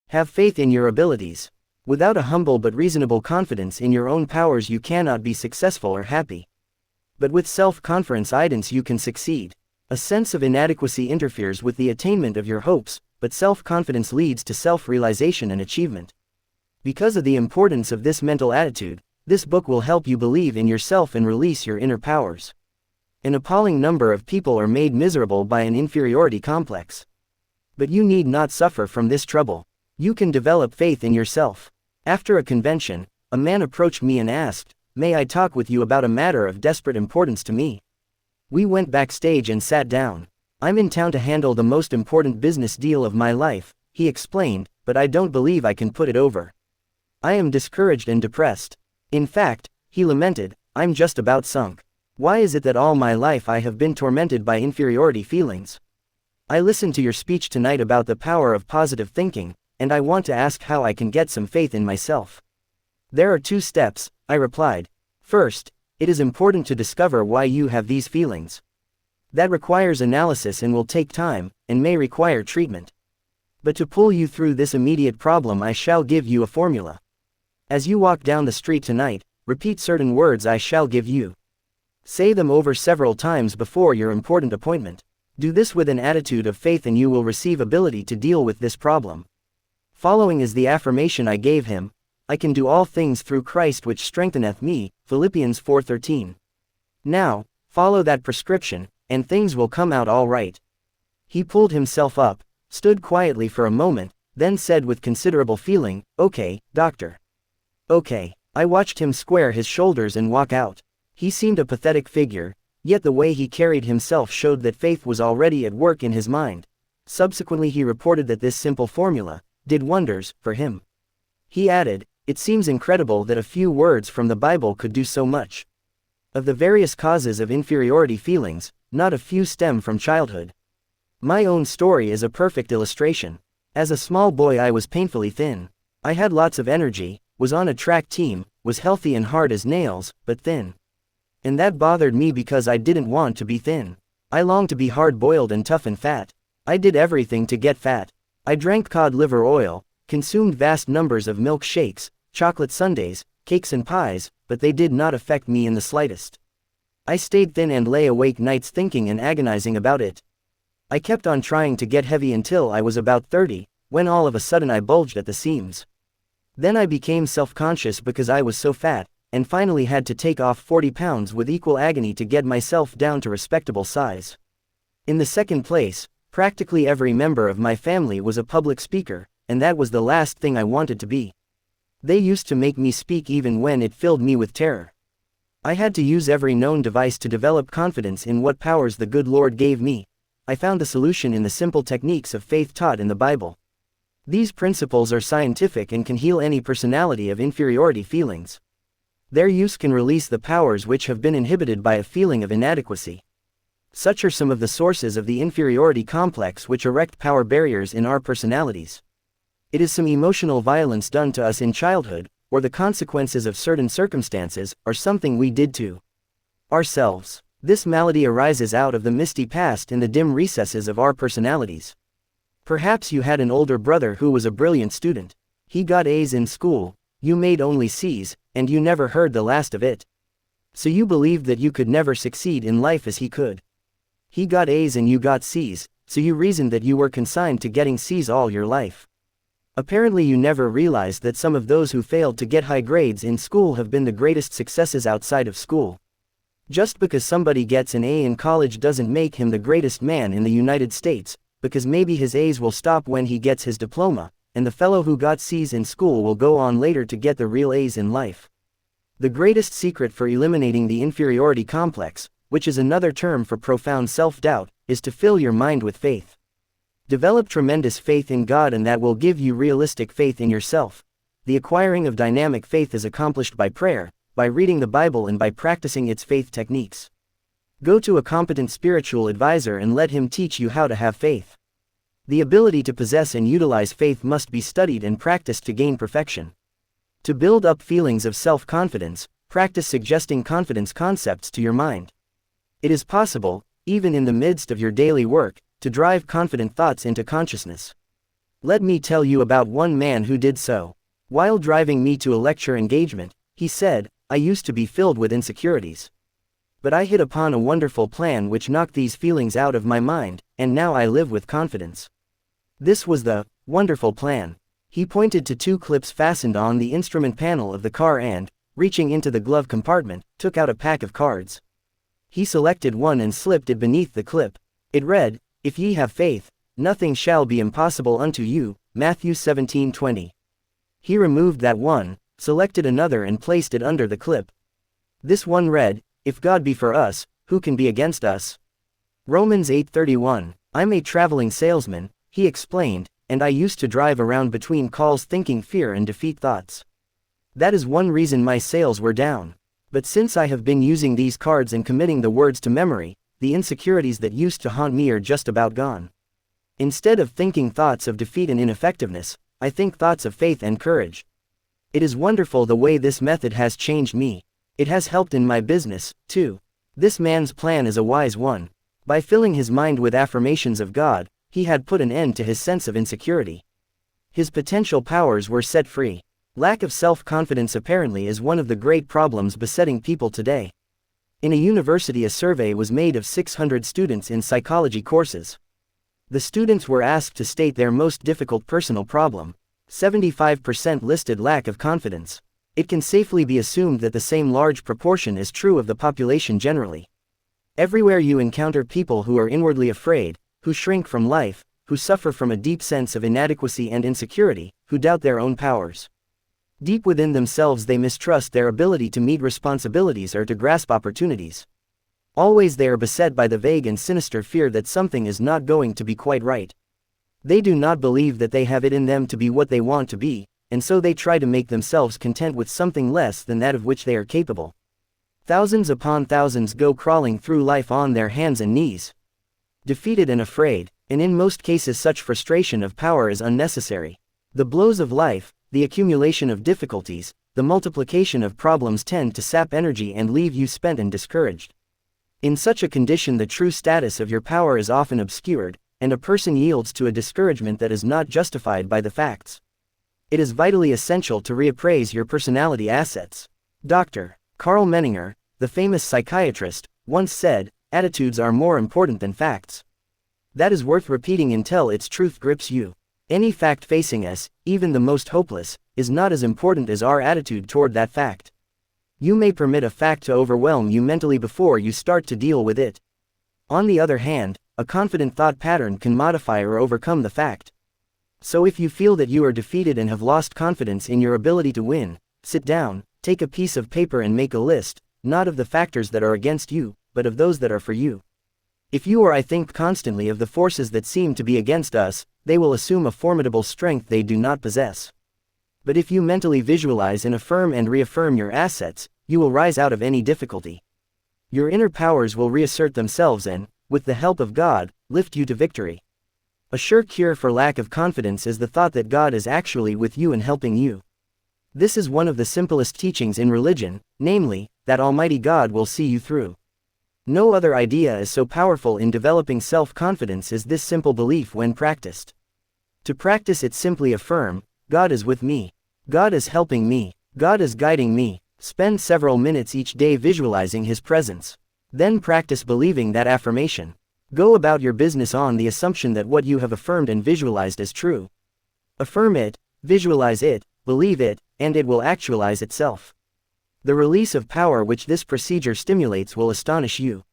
Have faith in your abilities. Without a humble but reasonable confidence in your own powers you cannot be successful or happy. But with self-confidence you can succeed. A sense of inadequacy interferes with the attainment of your hopes, but self-confidence leads to self-realization and achievement. Because of the importance of this mental attitude, this book will help you believe in yourself and release your inner powers. An appalling number of people are made miserable by an inferiority complex. But you need not suffer from this trouble. You can develop faith in yourself. After a convention, a man approached me and asked, "May I talk with you about a matter of desperate importance to me?" We went backstage and sat down. "I'm in town to handle the most important business deal of my life," he explained, "but I don't believe I can put it over. I am discouraged and depressed. In fact," he lamented, "I'm just about sunk. Why is it that all my life I have been tormented by inferiority feelings? I listened to your speech tonight about the power of positive thinking, and I want to ask how I can get some faith in myself." "There are 2 steps," I replied. "First, it is important to discover why you have these feelings. That requires analysis and will take time, and may require treatment. But to pull you through this immediate problem I shall give you a formula. As you walk down the street tonight, repeat certain words I shall give you. Say them over several times before your important appointment. Do this with an attitude of faith and you will receive ability to deal with this problem. Following is the affirmation I gave him: I can do all things through Christ which strengtheneth me, Philippians 4:13. Now, follow that prescription, and things will come out all right." He pulled himself up, stood quietly for a moment, then said with considerable feeling, "Okay, doctor. Okay." I watched him square his shoulders and walk out. He seemed a pathetic figure, yet the way he carried himself showed that faith was already at work in his mind. Subsequently he reported that this simple formula did wonders for him. He added, "It seems incredible that a few words from the Bible could do so much. Of the various causes of inferiority feelings, not a few stem from childhood. My own story is a perfect illustration. As a small boy I was painfully thin. I had lots of energy, was on a track team, was healthy and hard as nails, but thin. And that bothered me because I didn't want to be thin. I longed to be hard-boiled and tough and fat. I did everything to get fat. I drank cod liver oil, consumed vast numbers of milkshakes, chocolate sundaes, cakes and pies, but they did not affect me in the slightest. I stayed thin and lay awake nights thinking and agonizing about it. I kept on trying to get heavy until I was about 30, when all of a sudden I bulged at the seams. Then I became self-conscious because I was so fat, and finally had to take off 40 pounds with equal agony to get myself down to respectable size. In the second place, practically every member of my family was a public speaker, and that was the last thing I wanted to be. They used to make me speak even when it filled me with terror. I had to use every known device to develop confidence in what powers the good Lord gave me. I found the solution in the simple techniques of faith taught in the Bible. These principles are scientific and can heal any personality of inferiority feelings. Their use can release the powers which have been inhibited by a feeling of inadequacy. Such are some of the sources of the inferiority complex which erect power barriers in our personalities. It is some emotional violence done to us in childhood, or the consequences of certain circumstances, or something we did to ourselves. This malady arises out of the misty past in the dim recesses of our personalities. Perhaps you had an older brother who was a brilliant student. He got A's in school, you made only C's, and you never heard the last of it. So you believed that you could never succeed in life as he could. He got A's and you got C's, so you reasoned that you were consigned to getting C's all your life. Apparently you never realized that some of those who failed to get high grades in school have been the greatest successes outside of school. Just because somebody gets an A in college doesn't make him the greatest man in the United States, because maybe his A's will stop when he gets his diploma, and the fellow who got C's in school will go on later to get the real A's in life. The greatest secret for eliminating the inferiority complex, which is another term for profound self-doubt, is to fill your mind with faith. Develop tremendous faith in God, and that will give you realistic faith in yourself. The acquiring of dynamic faith is accomplished by prayer, by reading the Bible, and by practicing its faith techniques. Go to a competent spiritual advisor and let him teach you how to have faith. The ability to possess and utilize faith must be studied and practiced to gain perfection. To build up feelings of self-confidence, practice suggesting confidence concepts to your mind. It is possible, even in the midst of your daily work, to drive confident thoughts into consciousness. Let me tell you about one man who did so. While driving me to a lecture engagement, he said, "I used to be filled with insecurities. But I hit upon a wonderful plan which knocked these feelings out of my mind, and now I live with confidence." This was the wonderful plan. He pointed to two clips fastened on the instrument panel of the car and, reaching into the glove compartment, took out a pack of cards. He selected one and slipped it beneath the clip. It read, "If ye have faith, nothing shall be impossible unto you," Matthew 17:20. He removed that one, selected another and placed it under the clip. This one read, "If God be for us, who can be against us?" Romans 8:31. "I'm a traveling salesman," he explained, "and I used to drive around between calls thinking fear and defeat thoughts. That is one reason my sales were down. But since I have been using these cards and committing the words to memory, the insecurities that used to haunt me are just about gone. Instead of thinking thoughts of defeat and ineffectiveness, I think thoughts of faith and courage. It is wonderful the way this method has changed me. It has helped in my business, too." This man's plan is a wise one. By filling his mind with affirmations of God, he had put an end to his sense of insecurity. His potential powers were set free. Lack of self-confidence apparently is one of the great problems besetting people today. In a university, a survey was made of 600 students in psychology courses. The students were asked to state their most difficult personal problem. 75% listed lack of confidence. It can safely be assumed that the same large proportion is true of the population generally. Everywhere you encounter people who are inwardly afraid, who shrink from life, who suffer from a deep sense of inadequacy and insecurity, who doubt their own powers. Deep within themselves they mistrust their ability to meet responsibilities or to grasp opportunities. Always they are beset by the vague and sinister fear that something is not going to be quite right. They do not believe that they have it in them to be what they want to be, and so they try to make themselves content with something less than that of which they are capable. Thousands upon thousands go crawling through life on their hands and knees, defeated and afraid, and in most cases such frustration of power is unnecessary. The blows of life, the accumulation of difficulties, the multiplication of problems tend to sap energy and leave you spent and discouraged. In such a condition the true status of your power is often obscured, and a person yields to a discouragement that is not justified by the facts. It is vitally essential to reappraise your personality assets. Dr. Karl Menninger, the famous psychiatrist, once said, "Attitudes are more important than facts." That is worth repeating until its truth grips you. Any fact facing us, even the most hopeless, is not as important as our attitude toward that fact. You may permit a fact to overwhelm you mentally before you start to deal with it. On the other hand, a confident thought pattern can modify or overcome the fact. So if you feel that you are defeated and have lost confidence in your ability to win, sit down, take a piece of paper and make a list, not of the factors that are against you, but of those that are for you. If you or I think constantly of the forces that seem to be against us, they will assume a formidable strength they do not possess. But if you mentally visualize and affirm and reaffirm your assets, you will rise out of any difficulty. Your inner powers will reassert themselves and, with the help of God, lift you to victory. A sure cure for lack of confidence is the thought that God is actually with you and helping you. This is one of the simplest teachings in religion, namely, that Almighty God will see you through. No other idea is so powerful in developing self-confidence as this simple belief when practiced. To practice it, simply affirm, God is with me. God is helping me. God is guiding me. Spend several minutes each day visualizing His presence. Then practice believing that affirmation. Go about your business on the assumption that what you have affirmed and visualized is true. Affirm it, visualize it, believe it, and it will actualize itself. The release of power which this procedure stimulates will astonish you.